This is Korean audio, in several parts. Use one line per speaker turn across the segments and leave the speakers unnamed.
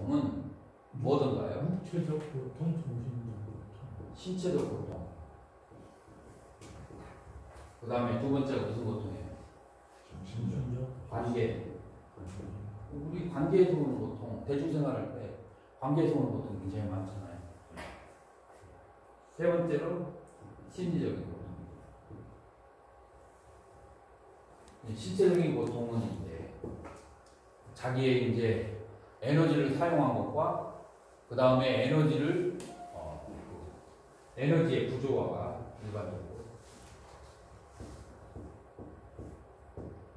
고통은 뭐든가요?
육체적 고통, 정신적 고통.
신체적 고통. 그 다음에 두 번째가 무슨 고통이에요?
정신적.
관계. 우리 관계에서 오는 고통, 대중생활할 때 관계에서 오는 고통 굉장히 많잖아요. 세 번째로 심리적인 고통. 신체적인 고통은 이제 자기의 이제 에너지를 사용한 것과 그 다음에 에너지의 부조화가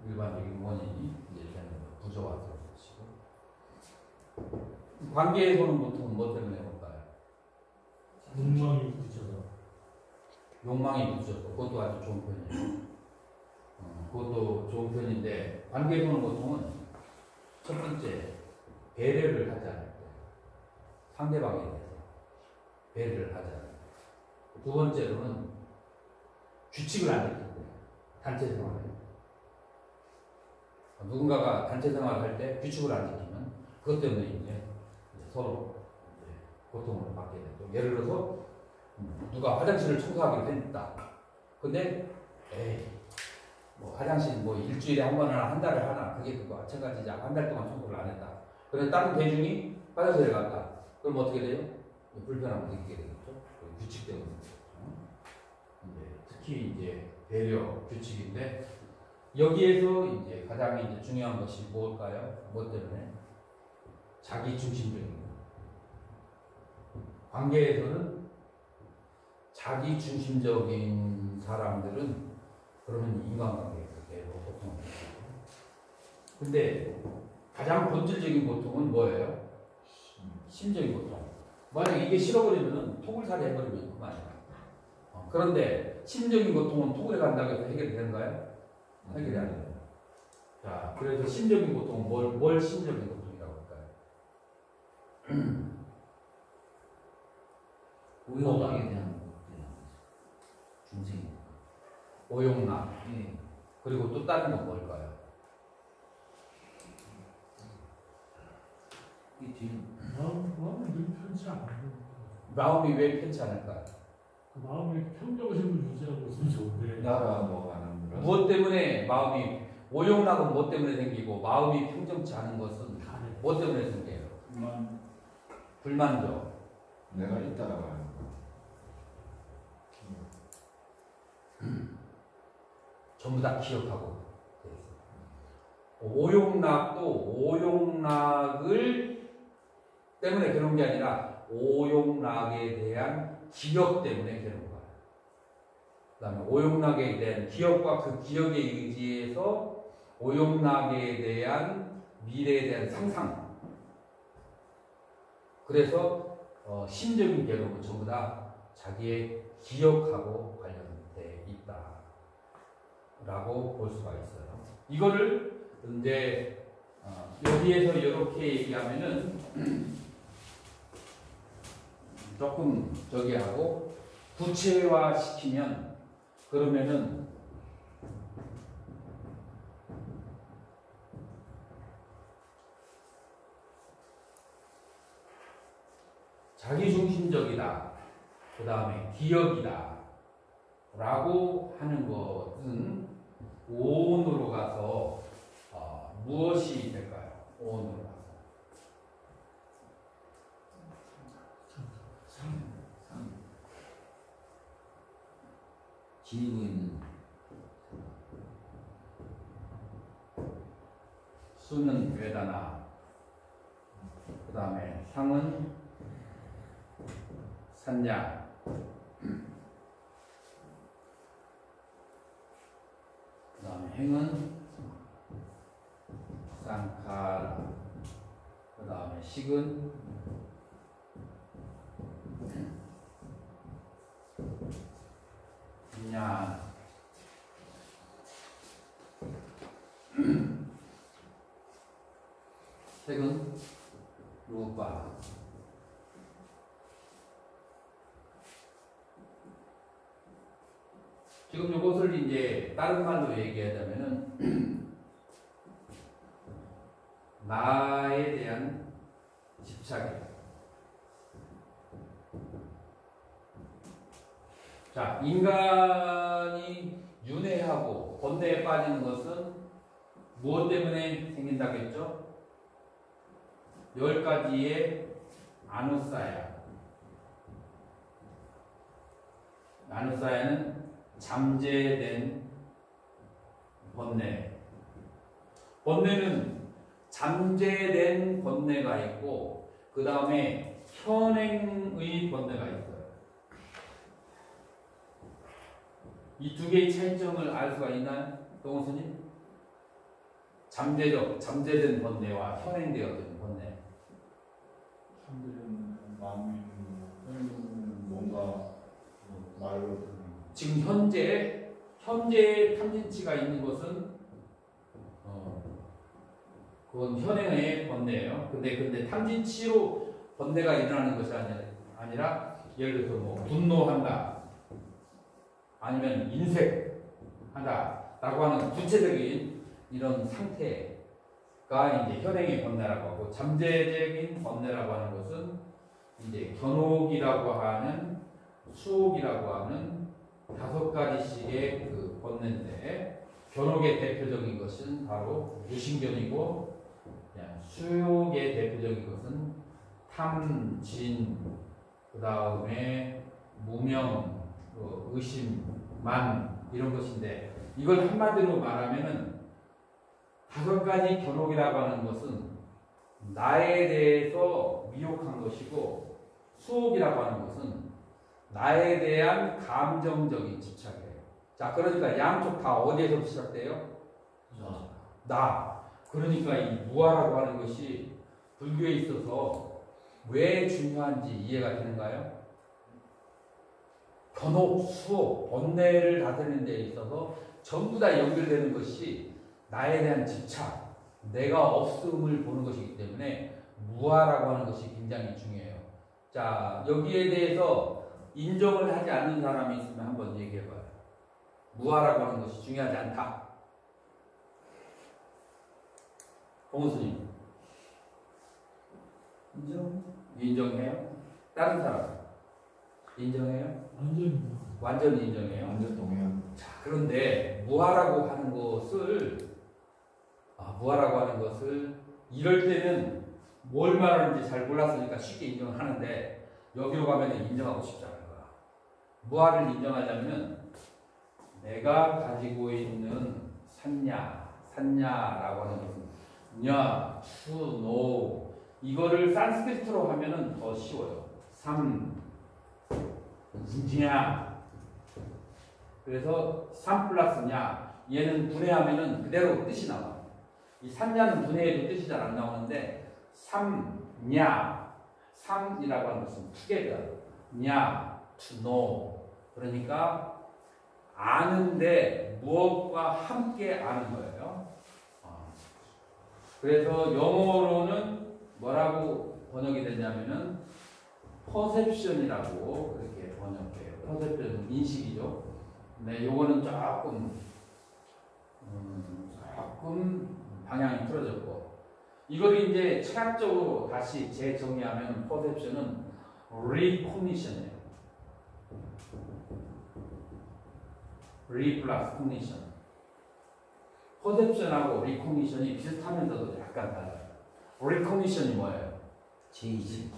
일반적인 원인이 이제 되는 부조화가 것이고, 관계에서 오는 고통은 뭐 때문에 올까요?
욕망이 부딪혀서.
욕망이 부딪혀서. 그것도 아주 좋은 편이에요. 그것도 좋은 편인데, 관계에서 오는 고통은 첫 번째 배려를 하지 않을 때, 상대방에 대해서 배려를 하지 않을 때. 두 번째로는 규칙을 안 지킬 때, 단체 생활을. 누군가가 단체 생활을 할 때 규칙을 안 지키면 그것 때문에 이제 서로 이제 고통을 받게 되죠. 예를 들어서 누가 화장실을 청소하기로 했다. 근데 뭐 화장실 뭐 일주일에 한 번이나 한 달에 하나, 그게 그거 마찬가지지. 한 달 동안 청소를 안 했다. 그래서 다른 대중이 화장실에 갔다. 그럼 어떻게 돼요? 불편함을 느끼게 되겠죠. 규칙 때문에. 특히 이제 배려 규칙인데, 여기에서 이제 가장 이제 중요한 것이 뭘까요? 뭐 때문에? 자기 중심적인 거. 관계에서는 자기 중심적인 사람들은 그러면 인간관계에서 계속 고통을 받죠. 근데 가장 본질적인 고통은 뭐예요? 심적인 고통. 만약에 이게 싫어버리면 톡을 살이 해버리면 그만이야. 그런데 심적인 고통은 톡을 간다고 해서 해결이 되는가요? 해결이 안 돼요. 자, 그래서 심적인 고통은 뭘 심적인 고통이라고 할까요?
오용락에 대한 중생.
오용락. 그리고 또 다른 건 뭘까요?
이 뒤에
마음이 늘 편치 않아요.
마음이 왜 편치 않을까요?
그 마음의 평정심을 유지하고 있으면 좋은데.
나라 뭐 하는 그런.
무엇 때문에 마음이, 오용락은 무엇 때문에 생기고, 마음이 평정치 않은 것은 무엇 때문에 생겨요? 불만족.
내가 있다라고 하는 거.
전부 다 기억하고 돼 있어요. 오용락도 오용락을 때문에 그런 게 아니라 오용락에 대한 기억 때문에 그런 거예요. 그 다음에 오용락에 대한 기억과 그 기억에 의지해서 오용락에 대한 미래에 대한 상상. 그래서 심적인 괴로움은 전부 다 자기의 기억하고 관련돼 있다 라고 볼 수가 있어요. 이거를 이제 여기에서 이렇게 얘기하면은 조금 저기 하고 구체화 시키면, 그러면은 자기중심적이다, 그 다음에 기억이다 라고 하는 것은 오온으로 가서 무엇이 될까요? 오온으로 가서
지니고 있는
수는 외다나, 그 다음에 상은 산냐, 그 다음에 행은 쌍카라, 그 다음에 식은 냐, 색은 루파. 지금 이것을 이제 다른 말로 얘기하자면은 나에 대한 집착이에요. 자, 인간이 윤회하고 번뇌에 빠지는 것은 무엇 때문에 생긴다고 했죠? 10가지의 아누사야. 아누사야는 잠재된 번뇌. 번뇌는 잠재된 번뇌가 있고 그 다음에 현행의 번뇌가 있어요. 이 두 개의 차이점을 알 수가 있나요? 동호수님? 잠재된 번뇌와 현행되어진 번뇌.
사람들은 마음이 뭔가 말로
지금 현재 탐진치가 있는 것은 그건 현행의 번뇌예요. 근데 탐진치로 번뇌가 일어나는 것이 아니라 예를 들어서 뭐 분노한다, 아니면 인색하다라고 하는 구체적인 이런 상태가 이제 현행의 번뇌라고 하고, 잠재적인 번뇌라고 하는 것은 이제 견옥이라고 하는 수옥이라고 하는 5가지씩의 그 번뇌인데, 견옥의 대표적인 것은 바로 유신견이고, 수욕의 대표적인 것은 탐, 진, 그 다음에 무명, 의심, 만 이런 것인데, 이걸 한마디로 말하면은 5가지 견옥이라고 하는 것은 나에 대해서 미혹한 것이고, 수옥이라고 하는 것은 나에 대한 감정적인 집착이에요. 자, 그러니까 양쪽 다 어디에서 시작돼요? 나. 그러니까 이 무아라고 하는 것이 불교에 있어서 왜 중요한지 이해가 되는가요? 견옥, 수옥, 번뇌를 다스리는 데 있어서 전부 다 연결되는 것이 나에 대한 집착, 내가 없음을 보는 것이기 때문에 무아라고 하는 것이 굉장히 중요해요. 자, 여기에 대해서 인정을 하지 않는 사람이 있으면 한번 얘기해봐요. 무아라고 하는 것이 중요하지 않다. 공수님 인정해요? 다른 사람 인정해요? 완전히 인정해요.
완전 동의한.
자, 그런데 무아라고 하는 것을 이럴 때는 뭘 말하는지 잘 몰랐으니까 쉽게 인정하는데, 여기로 가면 인정하고 싶지 않은 거야. 무아를 인정하려면 내가 가지고 있는 산냐라고 하는 것은 냐, 추, 노, 이거를 산스크리트로 하면은 더 쉬워요. 냐. 그래서 3 플러스 냐, 얘는 분해하면은 그대로 뜻이 나와. 이 산냐는 분해해도 뜻이 잘 안 나오는데, 삼냐, 삼이라고 하는 것은 투게더, 냐, to know. 그러니까 아는데 무엇과 함께 아는 거예요. 그래서 영어로는 뭐라고 번역이 되냐면은 퍼셉션이라고 그렇게 번역해요. 퍼셉션, 인식이죠. 네, 요거는 조금 방향이 틀어졌고, 이걸 이제 철학적으로 다시 재정의하면 퍼셉션은 recognition이에요. re 플러스 cognition. 퍼셉션하고 recognition이 비슷하면서도 약간 달라요. recognition이 뭐예요?
제인식.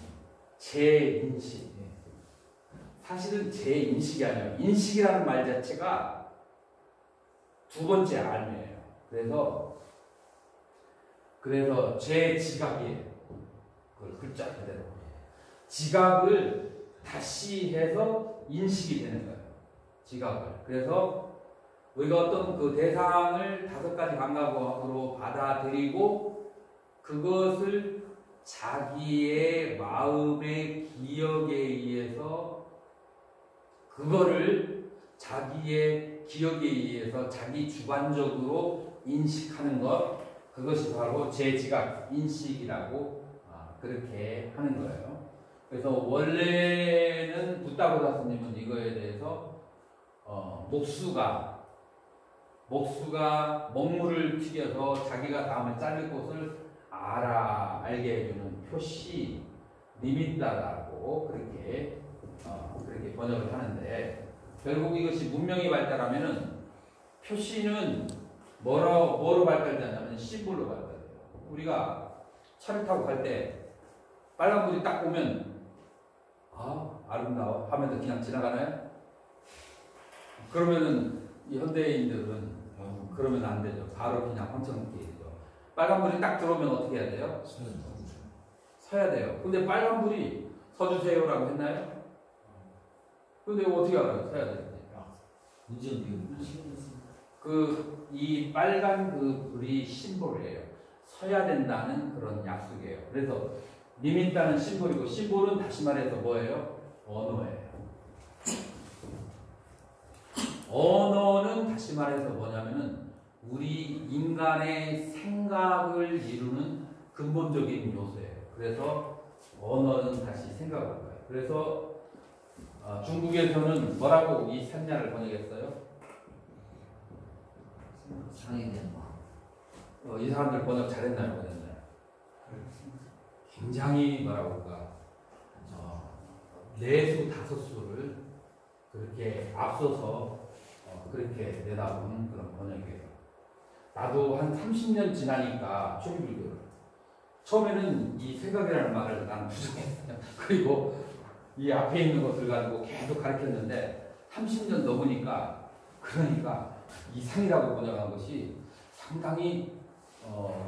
재인식. 사실은 재인식이 아니에요. 인식이라는 말 자체가 두 번째 알이에요. 그래서 재지각이에요. 그 글자 그대로. 지각을 다시 해서 인식이 되는 거예요. 지각을. 그래서 우리가 어떤 그 대상을 5가지 감각으로 받아들이고 그것을 자기의 마음의 기억에 의해서 그거를 자기의 기억에 의해서 자기 주관적으로 인식하는 것, 그것이 바로 재지각, 인식이라고 그렇게 하는 거예요. 그래서 원래는 붓다보다 스님은 이거에 대해서 목수가 먹물을 튀겨서 자기가 다음에 자를 곳을 알게 해주는 표시, 리밋다라고 그렇게 번역을 하는데, 결국 이것이 문명이 발달하면은 표시는 뭐로 발달되냐면 심볼로 발달돼요. 우리가 차를 타고 갈 때 빨간불이 딱 보면 아름다워 하면서 그냥 지나가나요? 그러면은 이 현대인들은 그러면 안 되죠. 바로 그냥 황청하게 되죠. 빨간불이 딱 들어오면 어떻게 해야 돼요? 서야 돼요. 근데 빨간불이 서주세요라고 했나요? 근데 어떻게 알아요? 서야 되는데. 이 빨간 그 불이 심볼이에요. 서야 된다는 그런 약속이에요. 그래서 리밋다는 심볼이고, 심볼은 다시 말해서 뭐예요? 언어예요. 언어는 다시 말해서 뭐냐면은 우리 인간의 생각을 이루는 근본적인 요소예요. 그래서 언어는 다시 생각을 거예요. 그래서 중국에서는 뭐라고 이 산야를 번역했어요?
상에 대한 마음.
이 사람들 번역 잘했나요? 못했나요? 굉장히 뭐라고 할까? 내수 다섯수를 그렇게 앞서서 그렇게 내다보는 그런 번역이에요. 나도 한 30년 지나니까 초기불교를 처음에는 이 생각이라는 말을 나는 부정했어요. 그리고 이 앞에 있는 것을 가지고 계속 가르쳤는데 30년 넘으니까, 그러니까 이상이라고 번역한 것이 상당히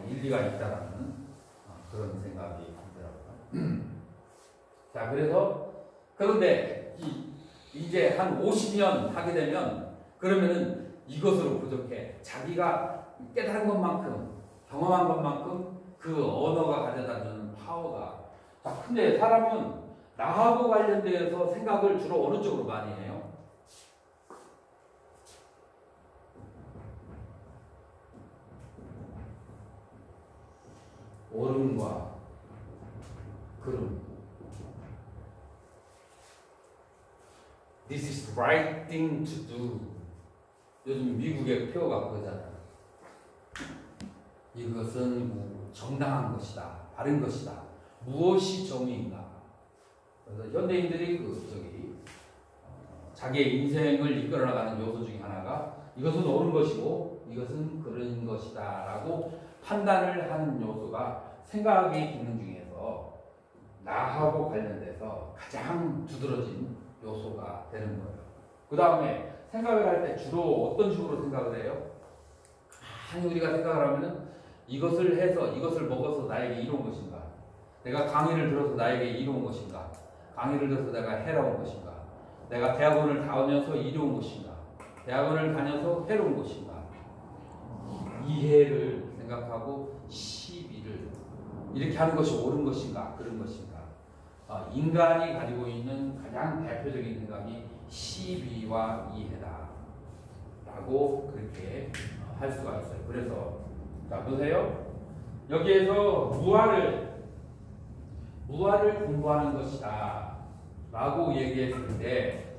일리가 있다라는 그런 생각이 들더라고요. 자, 그런데 이제 한 50년 하게 되면 그러면은 이것으로 부족해. 자기가 깨달은 것만큼, 경험한 것만큼 그 언어가 가져다주는 파워가. 자, 근데 사람은 나하고 관련돼서 생각을 주로 어느 쪽으로 많이 해요? 옳음과 그름. This is the right thing to do. 요즘 미국의 표어가 그거잖아요. 이것은 정당한 것이다, 바른 것이다. 무엇이 정의인가? 그래서 현대인들이 자기의 인생을 이끌어나가는 요소 중에 하나가 이것은 옳은 것이고 이것은 그런 것이다라고 판단을 하는 요소가 생각의 기능 중에서 나하고 관련돼서 가장 두드러진 요소가 되는 거예요. 그 다음에 생각을 할 때 주로 어떤 식으로 생각을 해요? 많이 우리가 생각을 하면은 이것을 해서, 이것을 먹어서 나에게 이로운 것인가? 내가 강의를 들어서 나에게 이로운 것인가? 강의를 들어서 내가 해로운 것인가? 내가 대학원을 다니면서 이로운 것인가? 대학원을 다녀서 해로운 것인가? 이해를 생각하고 시비를 이렇게 하는 것이 옳은 것인가? 그런 것인가? 인간이 가지고 있는 가장 대표적인 생각이 시비와 이해다 라고 그렇게 할 수가 있어요. 그래서 자 보세요. 여기에서 무아를 공부하는 것이다 라고 얘기했을 때,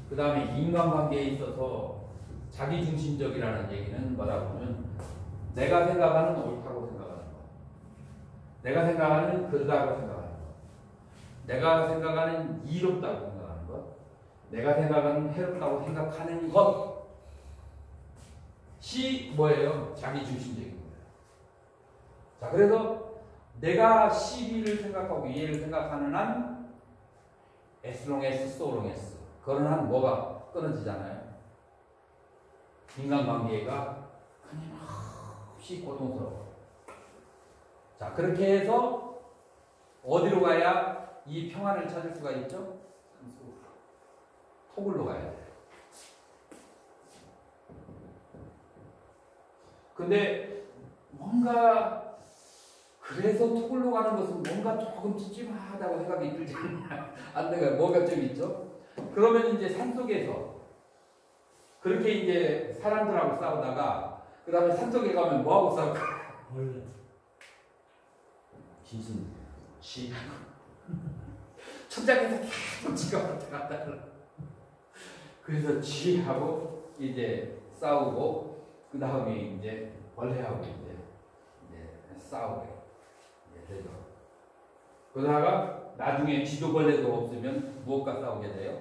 그 다음에 인간관계에 있어서 자기중심적이라는 얘기는 뭐라고 하면 내가 생각하는 옳다고 생각하는 것, 내가 생각하는 그르다고 생각하는 것, 내가 생각하는 이롭다고 생각하는 것, 내가 생각하는 해롭다고 생각하는 것이 뭐예요? 자기중심적인 거예요. 자, 그래서 내가 시비를 생각하고 이해를 생각하는 한 as long as, so long as 그런 한 뭐가 끊어지잖아요. 인간관계가 끊임없이 고통스러워. 자, 그렇게 해서 어디로 가야 이 평안을 찾을 수가 있죠? 토굴로 가야 돼요. 근데 뭔가 그래서 토굴로 가는 것은 뭔가 조금 찝찝하다고 생각이 들지 않나요? 뭐가 좀 있죠? 그러면 이제 산속에서 그렇게 이제 사람들하고 싸우다가 그 다음에 산속에 가면 뭐하고 싸울까?
원래
짐승.
쥐하고 천장에서 계속 쥐가 왔다 갔다 하고, 그래서 쥐하고 이제 싸우고 그 다음에 이제 벌레하고 이제 싸우게 되죠. 그러다가 나중에 지도벌레도 없으면 무엇과 싸우게 돼요?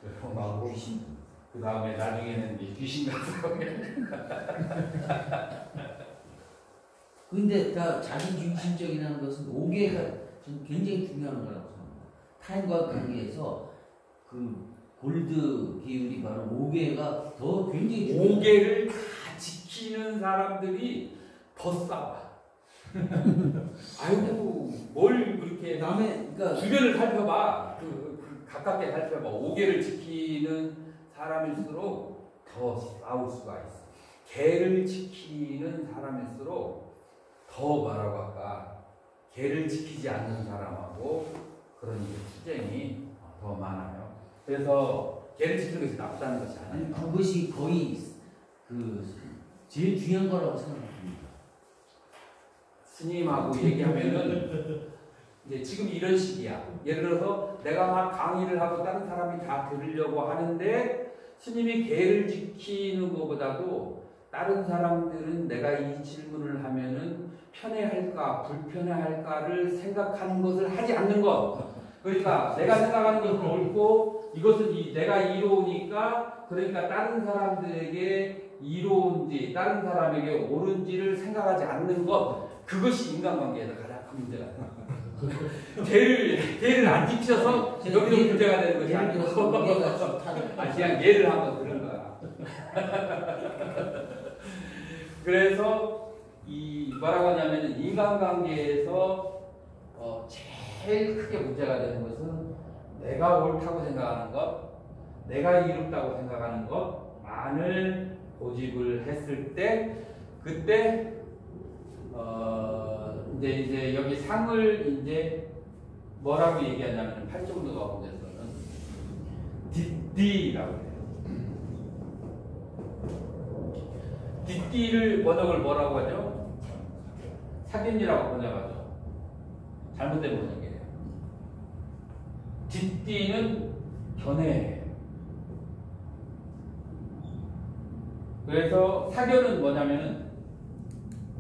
외로움하고
귀신.
그 다음에 나중에는 이제 귀신과 싸우게 돼요.
근데 다 자기중심적이라는 것은 5개가 저는 굉장히 중요한 거라고 생각합니다. 타인과 관계에서 그 골드 기울이 바로 5개가 더 굉장히 중요해요.
5개를 다 지키는 사람들이 더 싸워. 아이고 뭘 그렇게
남의 그러니까
주변을 살펴봐. 가깝게 살펴봐. 5개를 지키는 사람일수록 더 싸울 수가 있어. 개를 지키는 사람일수록 더 뭐라고 할까? 개를 지키지 않는 사람하고 그런 투쟁이 더 많아요. 그래서 개를 지키는 것이 나쁘다는 것이
아니,
아니에요.
그것이 거의 그 제일 중요한 거라고 생각합니다.
스님하고 얘기하면은 이제 지금 이런 식이야. 예를 들어서 내가 막 강의를 하고 다른 사람이 다 들으려고 하는데 스님이 개를 지키는 것보다도 다른 사람들은 내가 이 질문을 하면은 편해할까 불편해할까를 생각하는 것을 하지 않는 것. 그러니까 내가 생각하는 것은 옳고 이것은 내가 이로우니까 그러니까 다른 사람들에게 이로운지 다른 사람에게 옳은지를 생각하지 않는 것. 그것이 인간관계에서 가장 큰 문제가 돼요. 개를 안 지켜서 여기도 문제가 되는 것이 아니고 그냥 예를 한번 들은 거야. 그래서 이 뭐라고 하냐면 인간관계에서 제일 크게 문제가 되는 것은 내가 옳다고 생각하는 것, 내가 이롭다고 생각하는 것만을 고집을 했을 때 그때 이제 여기 상을 이제 뭐라고 얘기하냐면 팔정도가 보면서는 뒷띠라고 해요. 뒷띠를 번역을 뭐라고 하죠? 사견이라고 번역하죠. 잘못된 번역이에요. 뒷띠는 견해예요. 그래서 사견은 뭐냐면은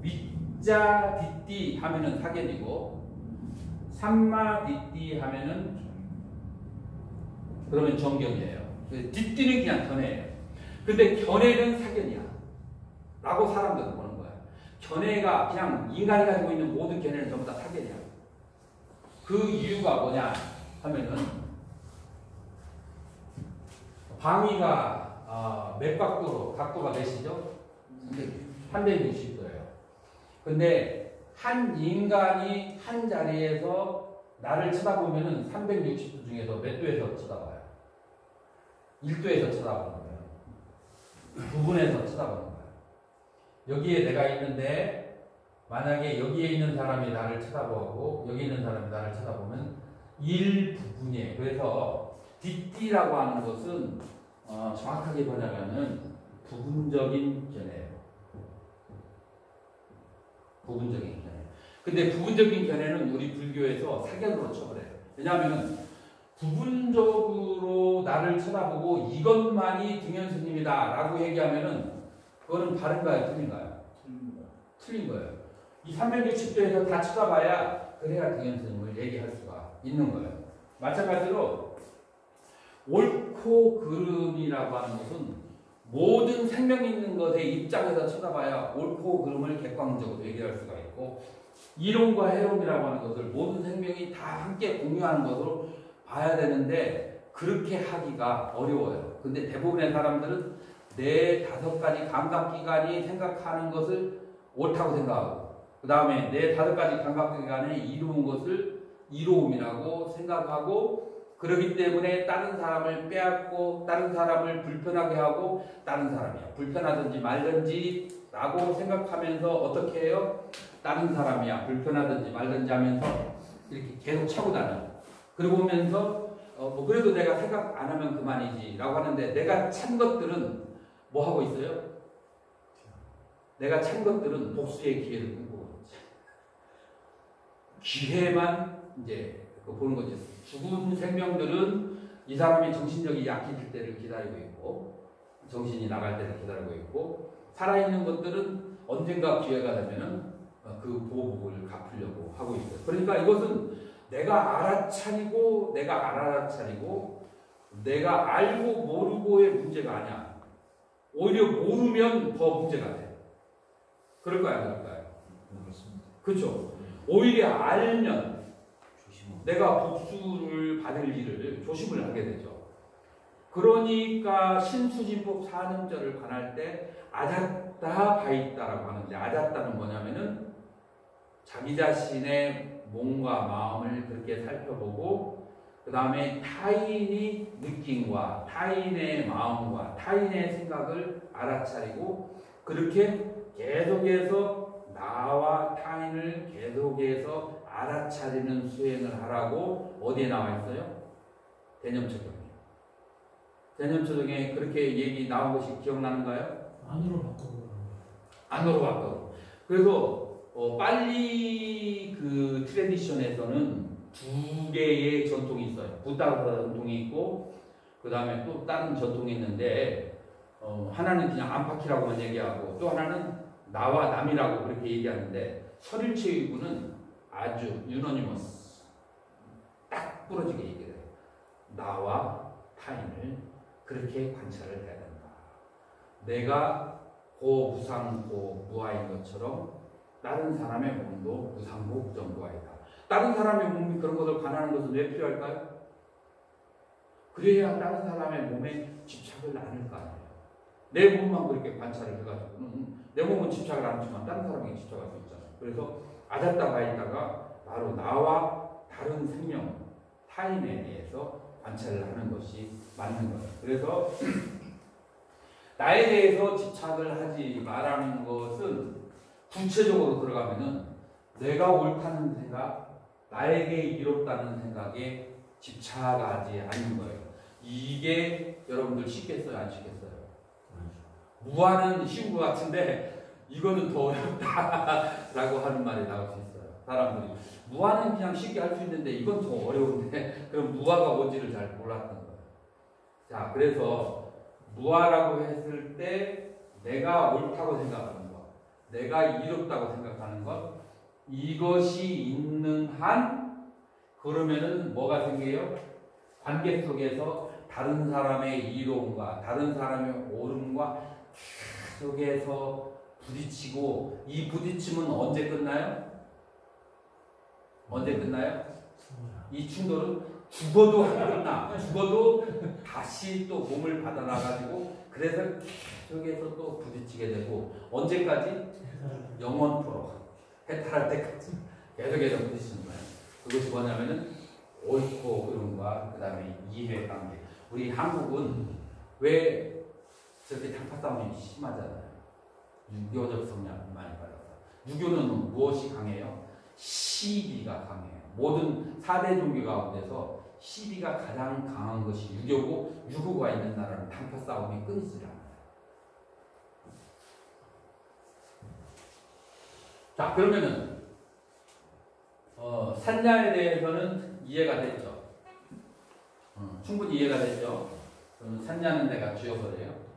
윗자 뒷띠 하면은 사견이고 삼마 뒷띠 하면은 그러면 정경이에요. 뒷띠는 그냥 견해예요. 근데 견해는 사견이야 라고 사람들은 보는 거야. 견해가 그냥 인간이 가지고 있는 모든 견해는 전부 다 사견이야. 그 이유가 뭐냐 하면은 방위가 몇 각도가 몇이죠? 360도예요. 근데 한 인간이 한 자리에서 나를 쳐다보면은 360도 중에서 몇 도에서 쳐다봐요? 1도에서 쳐다보는 거예요. 9분에서 쳐다보는 거예요. 여기에 내가 있는데 만약에 여기에 있는 사람이 나를 쳐다보고 여기 있는 사람이 나를 쳐다보면 1부분이에요. 그래서 뒷띠라고 하는 것은 정확하게 번역하면 부분적인 견해예요. 부분적인 견해. 근데 부분적인 견해는 우리 불교에서 사견으로 처벌해요. 왜냐하면 부분적으로 나를 쳐다보고 이것만이 등현 스님이다 라고 얘기하면은 그거는 바른가요? 틀린가요? 틀린 거예요. 이 360도에서 다 쳐다봐야 그래야 등현 스님을 얘기할 수가 있는 거예요. 마찬가지로 옳고 그름이라고 하는 것은 모든 생명 있는 것의 입장에서 쳐다봐야 옳고 그름을 객관적으로 얘기할 수가 있고 이론과 해론이라고 하는 것을 모든 생명이 다 함께 공유하는 것으로 봐야 되는데 그렇게 하기가 어려워요. 근데 대부분의 사람들은 내 5가지 감각기관이 생각하는 것을 옳다고 생각하고 그 다음에 내 5가지 감각기관이 이루은 것을 이로움이라고 생각하고 그렇기 때문에 다른 사람을 빼앗고 다른 사람을 불편하게 하고 다른 사람이야 불편하든지 말든지 라고 생각하면서 어떻게 해요? 다른 사람이야 불편하든지 말든지 하면서 이렇게 계속 차고 다녀. 그러고 오면서 뭐 그래도 내가 생각 안 하면 그만이지 라고 하는데 내가 찬 것들은 뭐 하고 있어요? 내가 찬 것들은 복수의 기회를 끊고 기회만 이제 보는 거죠. 죽은 생명들은 이 사람이 정신력이 약해질 때를 기다리고 있고 정신이 나갈 때를 기다리고 있고 살아있는 것들은 언젠가 기회가 되면은 그 보복을 갚으려고 하고 있어요. 그러니까 이것은 내가 알아차리고 내가 안 알아차리고 내가 알고 모르고의 문제가 아니야. 오히려 모르면 더 문제가 돼. 그럴까요? 안 그럴까요?
그렇습니다.
그렇죠. 오히려 알면
조심하고.
내가 복수를 받을 일을 조심을 하게 되죠. 그러니까 신수진법 4년절을 관할 때 아잡다 바있다라고 하는데, 아잡다는 뭐냐면은 자기 자신의 몸과 마음을 그렇게 살펴보고 그 다음에 타인이 느낌과 타인의 마음과 타인의 생각을 알아차리고 그렇게 계속해서 나와 타인을 계속해서 알아차리는 수행을 하라고 어디에 나와 있어요? 대념처경에. 대념처경에 그렇게 얘기 나온 것이 기억나는가요?
안으로 바꿔보는
안으로 바꿔. 그래서 빨리 그 트레디션에서는 두 개의 전통이 있어요. 부다 전통이 있고 그 다음에 또 다른 전통이 있는데 하나는 그냥 안팎이라고만 얘기하고 또 하나는 나와 남이라고 그렇게 얘기하는데 설일체유구는 아주 유너니머스 딱 부러지게 얘기해요. 나와 타인을 그렇게 관찰을 해야 된다. 내가 고무상고 무아인 것처럼 다른 사람의 몸도 무상고 무정무아이다. 다른 사람의 몸이 그런 것을 관하는 것은 왜 필요할까요? 그래야 다른 사람의 몸에 집착을 안 할 거 아니에요. 내 몸만 그렇게 관찰을 해가지고는 내 몸은 집착을 안 하지만 다른 사람에게 집착할 수 있잖아요. 그래서 아잡다가 있다가 바로 나와 다른 생명, 타인에 대해서 관찰을 하는 것이 맞는 거예요. 그래서 나에 대해서 집착을 하지 말라는 것은 구체적으로 들어가면은 내가 옳다는 생각, 나에게 이롭다는 생각에 집착하지 않는 거예요. 이게 여러분들 쉽겠어요? 안 쉽겠어요? 무아는 쉬운 것 같은데 이거는 더 어렵다라고 하는 말이 나올 수 있어요. 사람들이 무아는 그냥 쉽게 할 수 있는데 이건 더 어려운데 그럼 무아가 뭔지를 잘 몰랐던 거예요. 자, 그래서 무아라고 했을 때 내가 옳다고 생각하는 것, 내가 이롭다고 생각하는 것, 이것이 있는 한 그러면은 뭐가 생겨요? 관계 속에서 다른 사람의 이로움과 다른 사람의 옳음과 계속해서 부딪히고 이 부딪힘은 언제 끝나요? 언제 끝나요? 이 충돌은 죽어도 안 끝나. 죽어도 다시 또 몸을 받아나가지고 그래서 계속해서 또 부딪히게 되고 언제까지? 영원토록 해탈할 때까지 계속해서 부딪히는 거예요. 그것이 뭐냐면은 옳고 그름과 그 다음에 이해관계. 우리 한국은 왜 저렇게 당파 싸움이 심하잖아요. 유교적 성향 많이 받아서. 유교는 무엇이 강해요? 시비가 강해요. 모든 4대 종교 가운데서 시비가 가장 강한 것이 유교고 유교가 있는 나라는 당파 싸움이 끊이질 않아요. 자, 그러면은 산자에 대해서는 이해가 됐죠. 충분히 이해가 됐죠. 그러면 산자는 내가 지워버려요.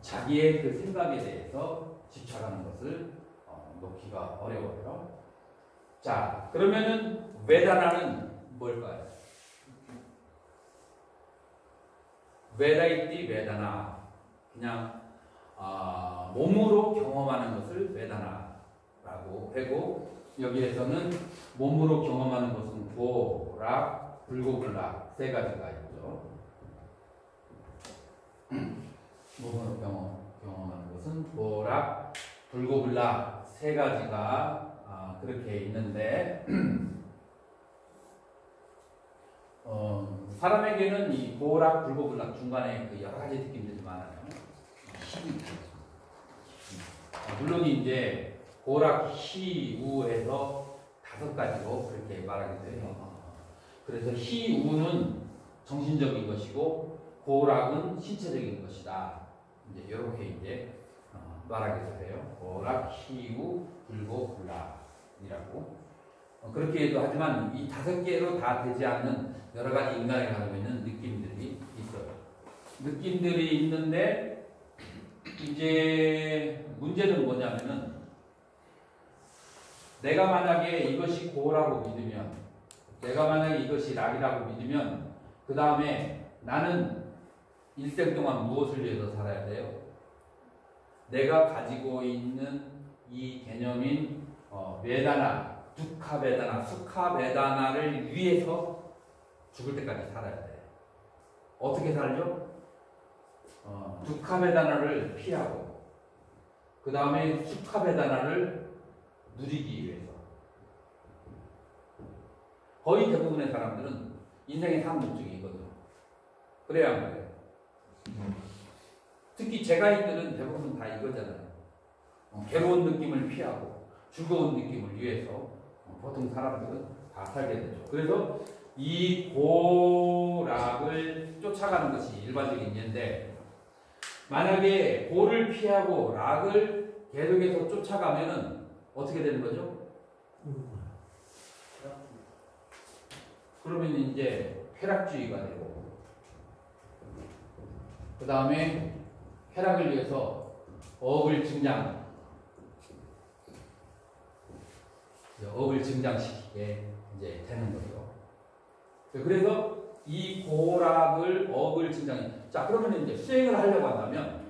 자기의 그 생각에 대해서 집착하는 것을 놓기가 어려워요. 자, 그러면은 베다나는 뭘까요? 베다이티 베다나, 그냥 몸으로 경험하는 것을 베다나라고 하고, 여기에서는 몸으로 경험하는 것은 보락, 불고불락 세 가지가 있죠. 몸으로 경험하는 것은 보락, 불고불락 세 가지가 그렇게 있는데 사람에게는 이 보락, 불고불락 중간에 그 여러 가지 느낌들이 많아요. 물론 이제 보락, 희, 우에서 5가지로 그렇게 말하기도 해요. 그래서 희, 우는 정신적인 것이고 보락은 신체적인 것이다. 이제 이렇게 이제 말하기도 해요. 보락, 희, 우, 불고, 불락이라고. 그렇게도 하지만 이 5개로 다 되지 않는 여러 가지 인간이 가지고 있는 느낌들이 있어요. 느낌들이 있는데 이제 문제는 뭐냐면은 내가 만약에 이것이 고라고 믿으면, 내가 만약에 이것이 락이라고 믿으면 그 다음에 나는 일생 동안 무엇을 위해서 살아야 돼요? 내가 가지고 있는 이 개념인 베다나, 두카 베다나, 수카 베다나를 위해서 죽을 때까지 살아야 돼. 어떻게 살죠? 두카 베다나를 피하고 그 다음에 수카 베다나를 누리기 위해서. 거의 대부분의 사람들은 인생의 산 목적이 이거죠. 그래야 안 그래요? 특히 제가인들은 대부분 다 이거잖아요. 괴로운 느낌을 피하고 즐거운 느낌을 위해서 보통 사람들은 다 살게 되죠. 그래서 이 고락을 쫓아가는 것이 일반적인 예인데, 만약에 고를 피하고 락을 계속해서 쫓아가면은 어떻게 되는 거죠? 그러면 이제 쾌락주의가 되고, 그 다음에 쾌락을 위해서 업을 증장시키게 이제 되는 거죠. 그래서 이 고락을 업을 증장해. 자, 그러면 이제 수행을 하려고 한다면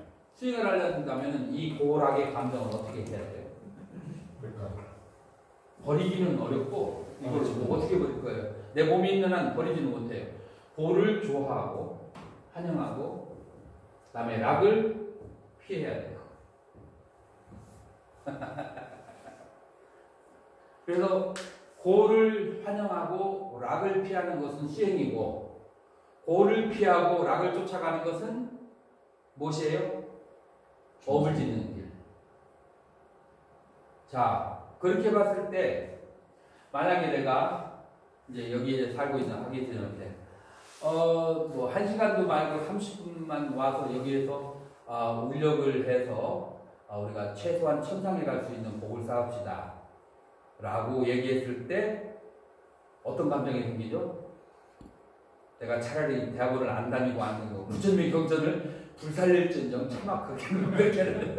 이 고락의 감정을 어떻게 해야 돼요? 버리기는 어렵고, 이걸 뭐 어떻게 버릴 거예요? 내 몸이 있는 한 버리지는 못해요. 고를 좋아하고 환영하고 그 다음에 락을 피해야 돼요. 그래서 고를 환영하고 락을 피하는 것은 수행이고, 고를 피하고 락을 쫓아가는 것은 무엇이에요? 업을 짓는 길. 자, 그렇게 봤을 때 만약에 내가 이제 여기에 살고 있는 학예진한테 뭐 1시간도 말고 30분만 와서 여기에서 울력을 해서 우리가 최소한 천상에 갈 수 있는 복을 쌓읍시다 라고 얘기했을 때 어떤 감정이 생기죠? 내가 차라리 대학원을 안 다니고 부천미 경전을 불살릴지언정 차마 그렇게는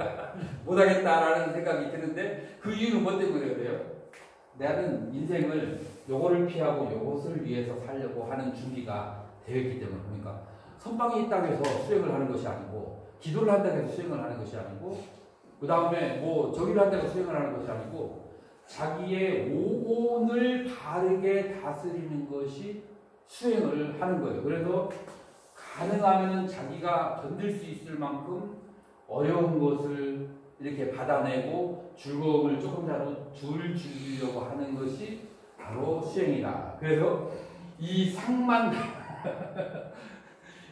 못하겠다라는 생각이 드는데, 그 이유는 뭐 때문에 그래요? 나는 인생을 요거를 피하고 요것을 위해서 살려고 하는 준비가 되어 있기 때문에. 그러니까 선방이 있다고 해서 수행을 하는 것이 아니고, 기도를 한다고 해서 수행을 하는 것이 아니고, 그 다음에 뭐 저기를 한다고 해서 수행을 하는 것이 아니고, 자기의 오온을 바르게 다스리는 것이 수행을 하는 거예요. 그래서 가능하면 자기가 견딜 수 있을 만큼 어려운 것을 이렇게 받아내고 즐거움을 조금이라도 줄이려고 하는 것이 바로 수행이다. 그래서 이 상만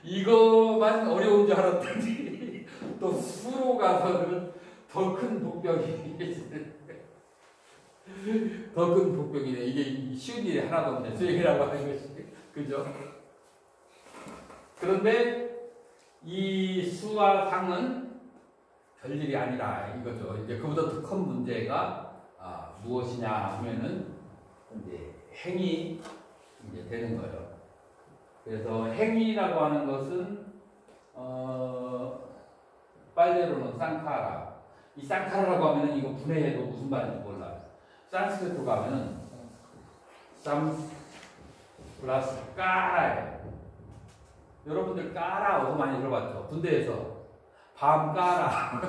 이거만 어려운 줄 알았더니 또 수로 가서는 더 큰 복병이 더 큰 복병이네. 이게 쉬운 일이 하나도 없네. 수행이라고 하는 것이. 그죠? 그런데 이 수와 상은 별일이 아니라 이거죠. 이제 그보다 더 큰 문제가 무엇이냐 하면은 이제 행위 이제 되는 거예요. 그래서 행위라고 하는 것은 빨래로는 쌍카라. 이 쌍카라라고 하면은 이거 분해해도 무슨 말인지 몰라요. 산스크리트로 가면은 쌈 플러스 까라예요. 여러분들 까라 어디서 많이 들어봤죠? 군대에서 밤 까라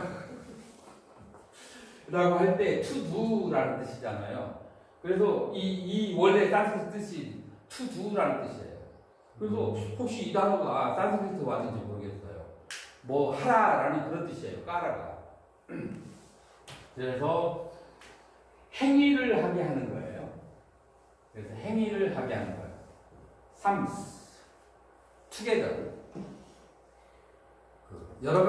라고 할 때 투두라는 뜻이잖아요. 그래서 이 원래 산스크리트 뜻이 투두라는 뜻이에요. 그래서 혹시 이 단어가 산스크리트 와진지 모르겠어요. 뭐 하라라는 그런 뜻이에요. 까라가. 그래서 행위를 하게 하는 거예요. 그래서 행위를 하게 하는 거예요. 삼스 together. 여러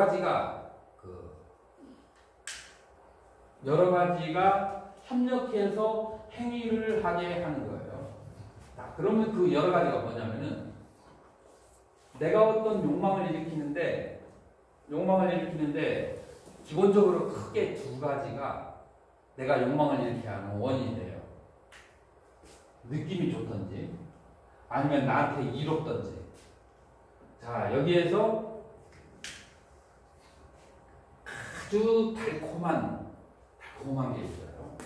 가지가 협력해서 행위를 하게 하는 거예요. 자, 그러면 그 여러 가지가 뭐냐면은, 내가 어떤 욕망을 일으키는데 기본적으로 크게 두 가지가 내가 욕망을 일으키게 하는 원인이 돼요. 느낌이 좋던지 아니면 나한테 이롭던지. 자, 여기에서 아주 달콤한 게 있어요.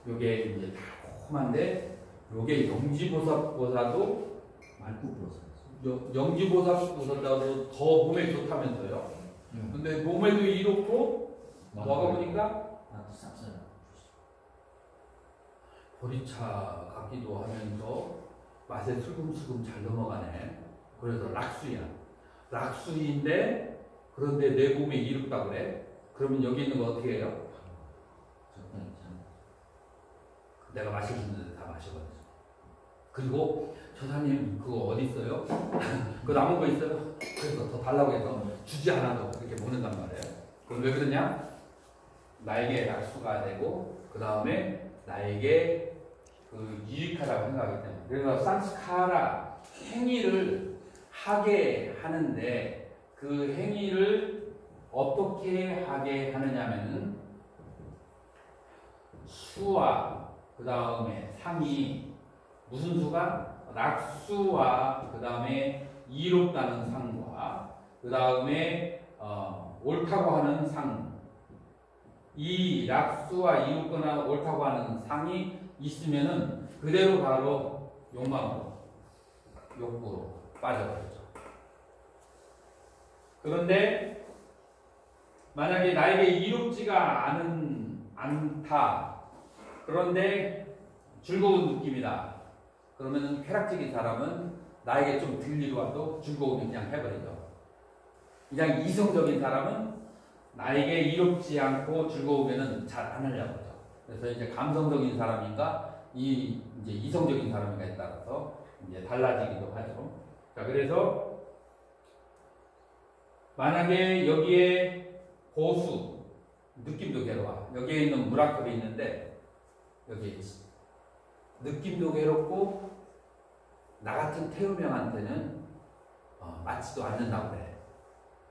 요게 이제 달콤한데 요게 영지보살보다도 영지보살보다도 더 몸에 좋다면서요. 근데 몸에도 이롭고 먹어보니까
나도 쌉싸라.
보리차 같기도 하면서 맛에 슬금슬금 잘 넘어가네. 그래서 락수인데 그런데 내 몸에 이롭다 그래. 그러면 여기 있는 거 어떻게 해요?
적당히 참.
내가 마실 수 있는데 다 마셔버렸어. 그리고 저사님 그거 어디 있어요? 그거 남은 거 있어요? 그래서 더 달라고 해서 주지 않아도 그렇게 먹는단 말이에요. 그럼 왜 그러냐? 나에게 낙수가 되고 그 다음에 나에게 그 유익하다고 생각하기 때문에. 그래서 산스카라 행위를 하게 하는데 그 행위를 어떻게 하게 하느냐면은 수와 그 다음에 상이 무슨 수가? 낙수와 그 다음에 이롭다는 상과 그 다음에 옳다고 하는 상. 이 낙수와 이롭거나 옳다고 하는 상이 있으면은 그대로 바로 욕망으로 욕구로 빠져버리죠. 그런데 만약에 나에게 이롭지가 않다. 그런데 즐거운 느낌이다. 그러면은 쾌락적인 사람은 나에게 좀 들리러 와도 즐거움이 그냥 해버리죠. 그냥 이성적인 사람은 나에게 이롭지 않고 즐거우면은 잘 안 하려고 하죠. 그래서 이제 감성적인 사람인가 이제 이성적인 사람인가에 따라서 이제 달라지기도 하죠. 자, 그래서 만약에 여기에 고수 느낌도 괴로워. 여기에 있는 무라컵이 있는데 여기 느낌도 괴롭고 나 같은 태우명한테는 맞지도 않는다고 그래.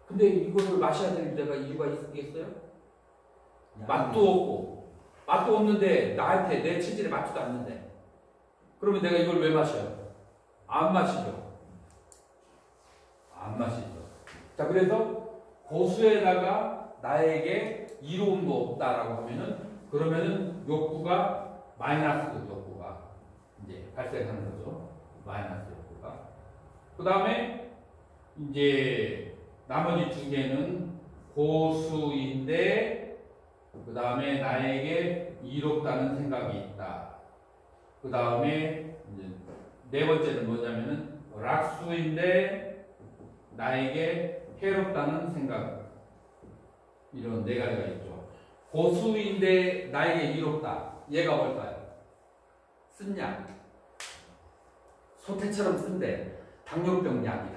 근데 이거를 마셔야 될 때가 이유가 있겠어요? 맛도 없는데 나한테 내 체질에 맞지도 않는데 그러면 내가 이걸 왜 마셔요? 안 마시죠. 자, 그래서 고수에다가 나에게 이로움도 없다라고 하면은 그러면은 욕구가 마이너스 욕구가 이제 발생하는 거죠. 마이너스 욕구가. 그 다음에 이제 나머지 두 개는 고수인데 그 다음에 나에게 이롭다는 생각이 있다. 그 다음에 이제 네 번째는 뭐냐면은 락수인데 나에게 해롭다는 생각. 이런 네 가지가 있죠. 고수인데 나에게 이롭다. 얘가 뭘까요? 쓴 약. 소태처럼 쓴데 당뇨병 약이다.